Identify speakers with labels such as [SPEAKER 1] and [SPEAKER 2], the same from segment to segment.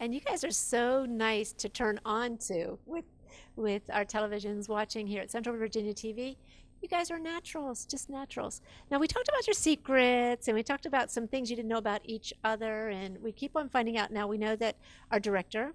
[SPEAKER 1] And you guys are so nice to turn on to with our televisions watching here at Central Virginia TV. You guys are naturals, just naturals. Now, we talked about your secrets and we talked about some things you didn't know about each other, and we keep on finding out. Now, we know that our director,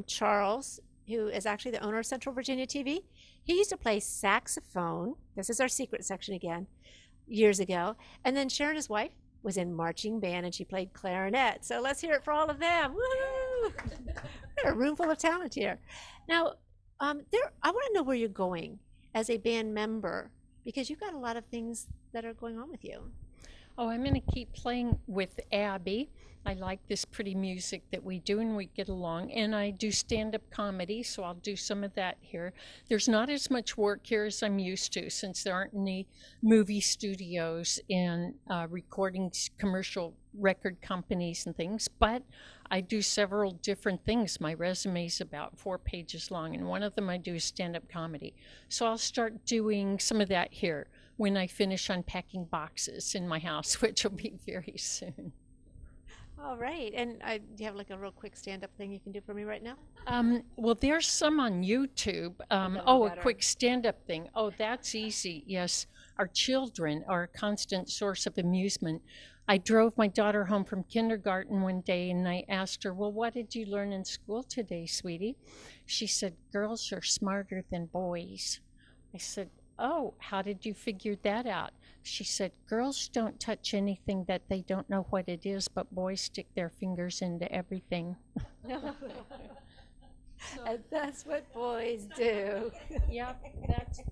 [SPEAKER 1] Charles, who is actually the owner of Central Virginia TV, he used to play saxophone. This is our secret section again, years ago. And then Sharon, his wife, was in marching band and she played clarinet. So let's hear it for all of them. Woo! We're a room full of talent here. Now, I want to know where you're going as a band member because you've got a lot of things that are going on with you.
[SPEAKER 2] Oh, I'm going to keep playing with Abby. I like this pretty music that we do and we get along. And I do stand-up comedy, so I'll do some of that here. There's not as much work here as I'm used to since there aren't any movie studios and recording commercial record companies and things, but I do several different things. My resume is about 4 pages long, and one of them I do is stand-up comedy. So I'll start doing some of that here when I finish unpacking boxes in my house, which will be very soon.
[SPEAKER 1] All right. And do you have like a real quick stand-up thing you can do for me right now?
[SPEAKER 2] Well, there's some on YouTube. A quick stand-up thing. Oh, that's easy. Yes, our children are a constant source of amusement. I drove my daughter home from kindergarten one day and I asked her, well, what did you learn in school today, sweetie? She said, girls are smarter than boys. I said, oh, how did you figure that out? She said, girls don't touch anything that they don't know what it is, but boys stick their fingers into everything.
[SPEAKER 1] And that's what boys do.
[SPEAKER 2] Yep, that's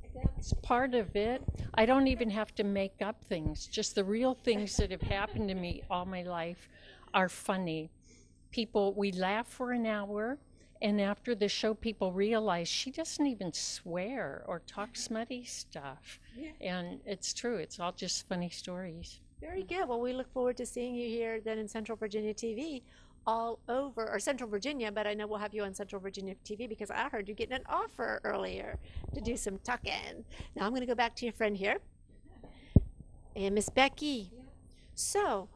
[SPEAKER 2] part of it. I don't even have to make up things. Just the real things that have happened to me all my life are funny. We laugh for an hour, and after the show, people realize she doesn't even swear or talk smutty stuff.
[SPEAKER 1] Yeah.
[SPEAKER 2] And it's true, it's all just funny stories.
[SPEAKER 1] Very good. Well, we look forward to seeing you here then in Central Virginia TV all over, or Central Virginia, but I know we'll have you on Central Virginia TV because I heard you getting an offer earlier to do some tuck-in. Now I'm going to go back to your friend here. And Miss Becky. So,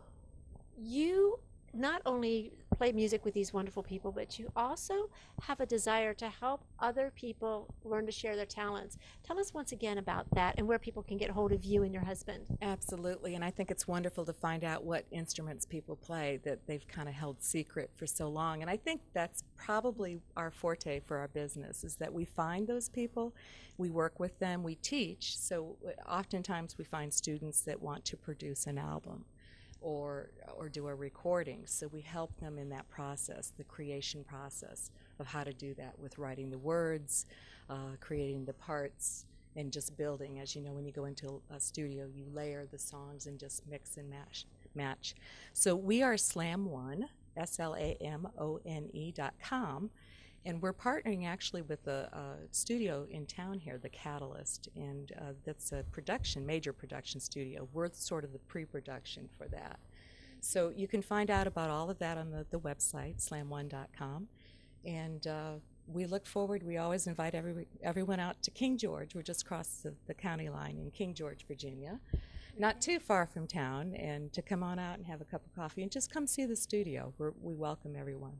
[SPEAKER 1] you not only play music with these wonderful people, but you also have a desire to help other people learn to share their talents. Tell us once again about that and where people can get hold of you and your husband.
[SPEAKER 3] Absolutely, and I think it's wonderful to find out what instruments people play that they've kind of held secret for so long. And I think that's probably our forte for our business, is that we find those people, we work with them, we teach. So oftentimes we find students that want to produce an album or do a recording. So we help them in that process, the creation process of how to do that with writing the words, creating the parts, and just building. As you know, when you go into a studio, you layer the songs and just mix and match. So we are Slam1, SLAMONE.com, and we're partnering actually with a studio in town here, the Catalyst, and that's a major production studio. We're sort of the pre-production for that. So you can find out about all of that on the website, slam1.com, and we look forward. We always invite everyone out to King George. We're just across the county line in King George, Virginia, not too far from town, and to come on out and have a cup of coffee and just come see the studio. We welcome everyone.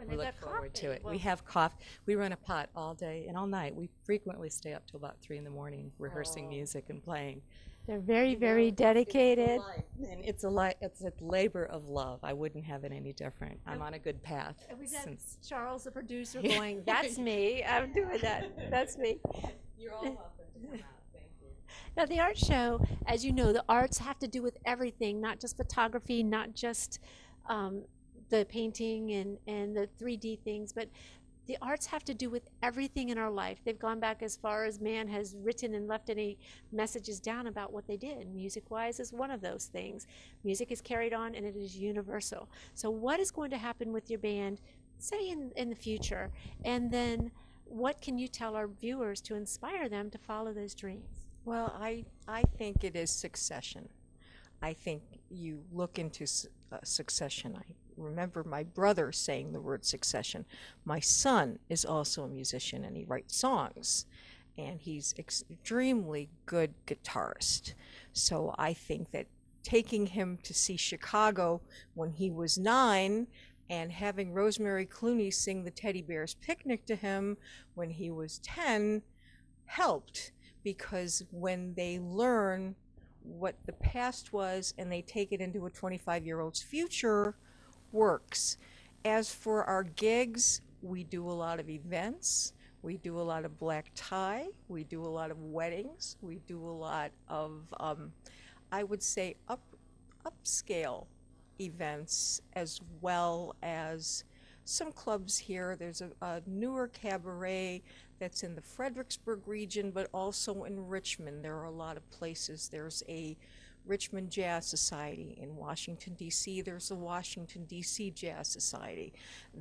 [SPEAKER 1] And
[SPEAKER 3] We look forward to it. We have coffee. We run a pot all day and all night. We frequently stay up till about 3 in the morning rehearsing music and playing.
[SPEAKER 1] They're very, very dedicated.
[SPEAKER 3] And it's a labor of love. I wouldn't have it any different. I'm on a good path.
[SPEAKER 1] And we've got Charles, the producer, going, that's me. I'm doing that. That's me.
[SPEAKER 3] You're all welcome to come out. Thank you.
[SPEAKER 1] Now, the art show, as you know, the arts have to do with everything, not just photography, not just the painting and the 3D things, but the arts have to do with everything in our life. They've gone back as far as man has written and left any messages down about what they did. Music-wise is one of those things. Music is carried on and it is universal. So what is going to happen with your band, say in the future? And then what can you tell our viewers to inspire them to follow those dreams?
[SPEAKER 4] Well, I think it is succession. I think you look into succession. I remember my brother saying the word succession. My son is also a musician and he writes songs, and he's extremely good guitarist. So I think that taking him to see Chicago when he was 9 And having Rosemary Clooney sing the Teddy Bear's Picnic to him when he was 10 helped, because when they learn what the past was and they take it into a 25-year-old's future, works. As for our gigs, we do a lot of events. We do a lot of black tie. We do a lot of weddings. We do a lot of, I would say, upscale events, as well as some clubs here. There's a newer cabaret that's in the Fredericksburg region, but also in Richmond. There are a lot of places. There's a Richmond Jazz Society in Washington, D.C. There's a Washington, D.C. Jazz Society.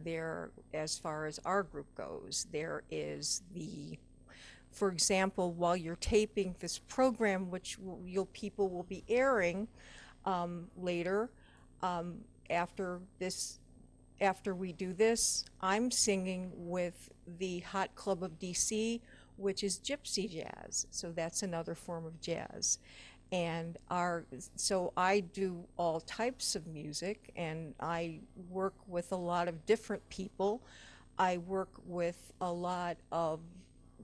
[SPEAKER 4] There, as far as our group goes, there is for example, while you're taping this program, which people will be airing later, after we do this, I'm singing with the Hot Club of DC, which is gypsy jazz. So that's another form of jazz. And so I do all types of music, and I work with a lot of different people. I work with a lot of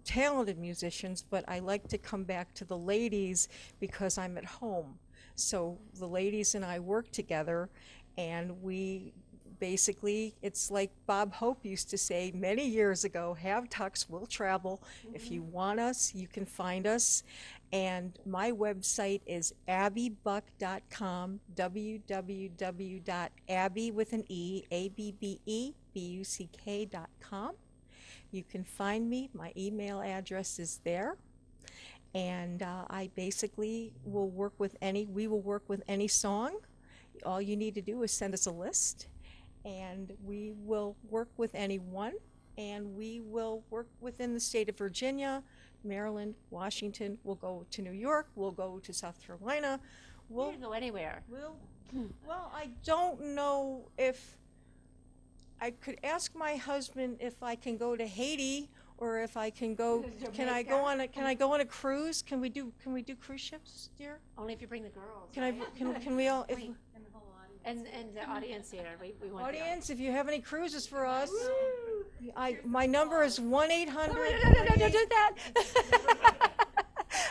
[SPEAKER 4] talented musicians, but I like to come back to the ladies because I'm at home. So the ladies and I work together, and we basically, it's like Bob Hope used to say many years ago, have tux, we'll travel. If you want us, you can find us. And my website is abbebuck.com, www.abbe with an E, ABBEBUCK.com. You can find me. My email address is there. And I basically will work with we will work with any song. All you need to do is send us a list, and we will work with anyone, and we will work within the state of Virginia, Maryland, Washington. We'll go to New York. We'll go to South Carolina.
[SPEAKER 1] We can go anywhere.
[SPEAKER 4] Well, I don't know if I could ask my husband if I can go to Haiti, or if I can go. Can I go on a cruise? Can we do cruise ships, dear?
[SPEAKER 1] Only if you bring the girls.
[SPEAKER 4] Can we all? If,
[SPEAKER 1] and the audience here, we want
[SPEAKER 4] audience, if you have any cruises for us, my number is 1-800.
[SPEAKER 1] No, don't do that.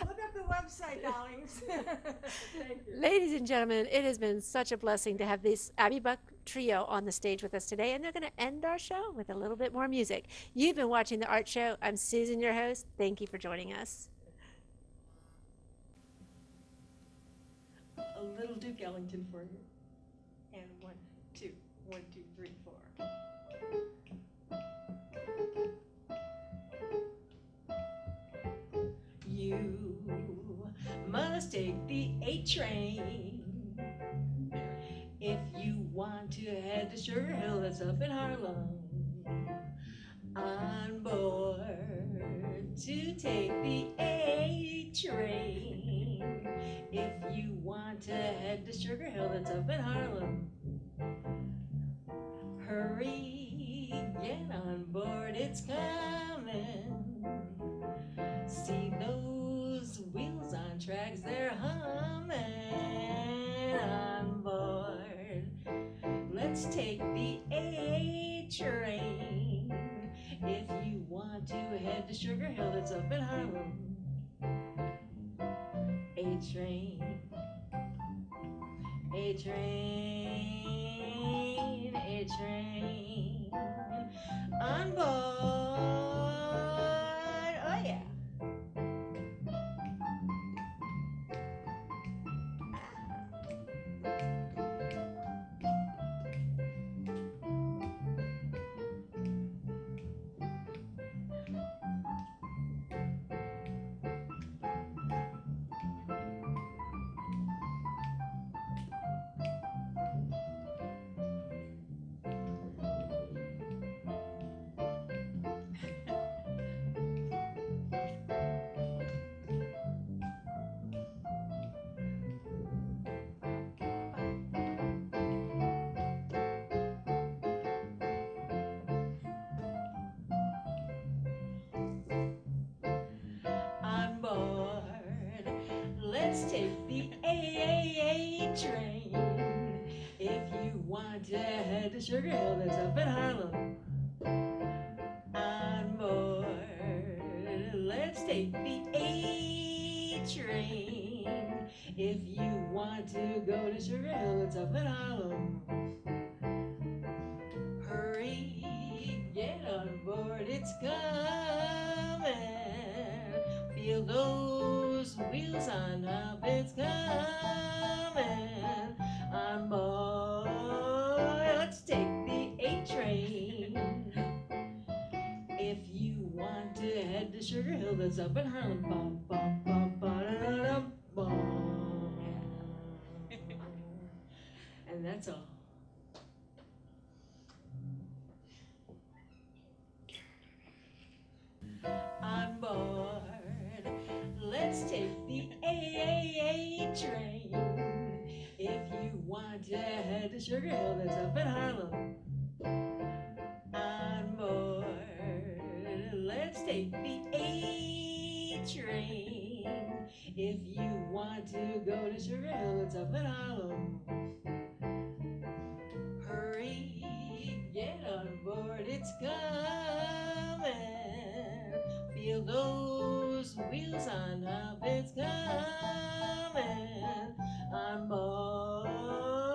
[SPEAKER 4] Look up the website, darlings. Thank you.
[SPEAKER 1] Ladies and gentlemen, it has been such a blessing to have this Abbe Buck trio on the stage with us today, and they're going to end our show with a little bit more music. You've been watching The Art Show. I'm Susan, your host. Thank you for joining us.
[SPEAKER 4] A little Duke Ellington for you. And 1, 2, 1, 2, 3, 4. You must take the A train if you want to head to Sugar Hill, that's up in Harlem. On board to take the A train if you want to head to Sugar Hill, that's up in Harlem. Hurry, get on board, it's coming. See those wheels on tracks, they're humming. On board, let's take the A train if you want to head to Sugar Hill, that's up in Harlem. A train, a train, a train. On board, oh yeah. On board, let's take the A train if you want to head to
[SPEAKER 5] Sugar Hill that's up in Harlem. On board, let's take the A train. If you want to go to Sugar Hill that's up in Harlem. Hurry, get on board, it's coming. Feel those wheels on up, it's coming. On board, let's take the A train. If you want to head to Sugar Hill, that's up in Harlem. Bum, bum, bum, ba-da-da-dum, bum. And that's all. On board, let's take the A train. If you want to head to Sugar Hill, that's up in Harlem. On board, let's take the A train. If you want to go to Sugar Hill, it's up in Harlem. Hurry, get on board, it's coming. Feel those wheels on up, it's coming. On board,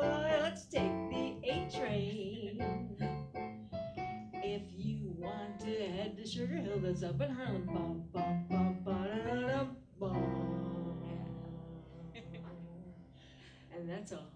[SPEAKER 5] let's take the A train. If you want to head to Sugar Hill, that's up in Harlem. Bum, bum, bum, ba-da-da-dum, bum. And that's all.